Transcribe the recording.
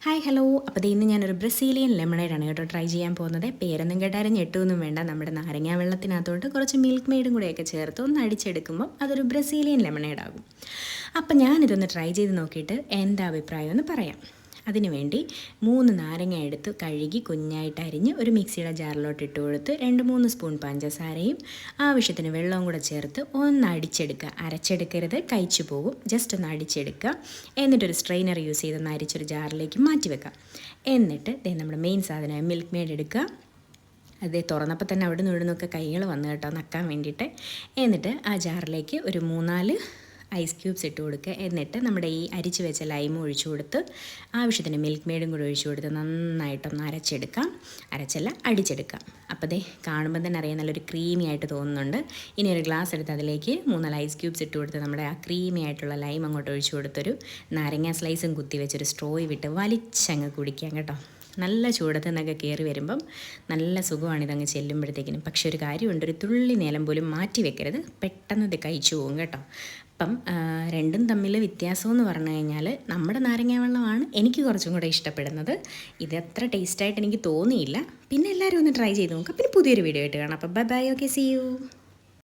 Hi hello. അപ്പോൾ ഇന്ന് ഞാനൊരു ബ്രസീലിയൻ ലെമണേഡാണ് കേട്ടോ ട്രൈ ചെയ്യാൻ പോകുന്നത്. പേരൊന്നും കേട്ടാലും ഞെട്ടൊന്നും വേണ്ട. നമ്മുടെ നാരങ്ങാ വെള്ളത്തിനകത്തോട്ട് കുറച്ച് മിൽക്ക് മെയ്ഡും കൂടെയൊക്കെ ചേർത്ത് ഒന്ന് അടിച്ചെടുക്കുമ്പോൾ അതൊരു ബ്രസീലിയൻ ലെമണേഡാകും. അപ്പം ഞാനിതൊന്ന് ട്രൈ ചെയ്ത് നോക്കിയിട്ട് എൻ്റെ അഭിപ്രായം ഒന്ന് പറയാം. അതിനുവേണ്ടി 3 നാരങ്ങ എടുത്ത് കഴുകി കുഞ്ഞായിട്ട് അരിഞ്ഞ് ഒരു മിക്സിയുടെ ജാറിലോട്ട് ഇട്ട് കൊടുത്ത് 2-3 സ്പൂൺ പഞ്ചസാരയും ആവശ്യത്തിന് വെള്ളവും കൂടെ ചേർത്ത് ഒന്ന് അടിച്ചെടുക്കുക. അരച്ചെടുക്കരുത്, കഴിച്ചു പോകും. ജസ്റ്റ് ഒന്ന് അടിച്ചെടുക്കുക. എന്നിട്ടൊരു സ്ട്രെയിനർ യൂസ് ചെയ്തൊന്ന് അരിച്ചൊരു ജാറിലേക്ക് മാറ്റി വെക്കാം. എന്നിട്ട് നമ്മുടെ മെയിൻ സാധനമായ മിൽക്ക് മെയ്ഡ് എടുക്കുക. അത് തുറന്നപ്പോൾ തന്നെ അവിടെ നിന്ന് ഇവിടെ നിന്നൊക്കെ കൈകൾ വന്നു കേട്ടോ നക്കാൻ വേണ്ടിയിട്ട്. എന്നിട്ട് ആ ജാറിലേക്ക് ഒരു 3-4 ഐസ് ക്യൂബ്സ് ഇട്ട് കൊടുക്കുക. എന്നിട്ട് നമ്മുടെ ഈ അരിച്ച് വെച്ച ലൈം ഒഴിച്ചു കൊടുത്ത് ആവശ്യത്തിന് മിൽക്ക് മെയ്ഡും കൂടി ഒഴിച്ചു കൊടുത്ത് നന്നായിട്ടൊന്ന് അടിച്ചെടുക്കാം. അപ്പോൾ ദേ കാണുമ്പോൾ തന്നെ അറിയാം നല്ലൊരു ക്രീമി ആയിട്ട് തോന്നുന്നുണ്ട്. ഇനി ഒരു ഗ്ലാസ് എടുത്ത് അതിലേക്ക് 3-4 ഐസ് ക്യൂബ്സ് ഇട്ട് കൊടുത്ത് നമ്മുടെ ആ ക്രീമി ആയിട്ടുള്ള ലൈം അങ്ങോട്ട് ഒഴിച്ചു കൊടുത്തൊരു നാരങ്ങ സ്ലൈസും കുത്തി വെച്ചൊരു സ്ട്രോയിൽ വിട്ട് വലിച്ചങ്ങ് കുടിക്കാം കേട്ടോ. നല്ല ചൂടത്ത് നിന്നൊക്കെ കയറി വരുമ്പം നല്ല സുഖമാണ് ഇതങ്ങ് ചെല്ലുമ്പോഴത്തേക്കിനും. പക്ഷെ ഒരു കാര്യമുണ്ട്, ഒരു തുള്ളി നേരം പോലും മാറ്റി വെക്കരുത്, പെട്ടെന്ന് ഇത് കഴിച്ചു പോകും കേട്ടോ. അപ്പം രണ്ടും തമ്മിൽ വ്യത്യാസമെന്ന് പറഞ്ഞു കഴിഞ്ഞാൽ നമ്മുടെ നാരങ്ങ വെള്ളമാണ് എനിക്ക് കുറച്ചും കൂടെ ഇഷ്ടപ്പെടുന്നത്. ഇത് അത്ര ടേസ്റ്റായിട്ട് എനിക്ക് തോന്നിയില്ല. പിന്നെ എല്ലാവരും ഒന്ന് ട്രൈ ചെയ്ത് നോക്കാം. പിന്നെ പുതിയൊരു വീഡിയോ ആയിട്ട് കാണാം. അപ്പം bye bye. Okay, see U.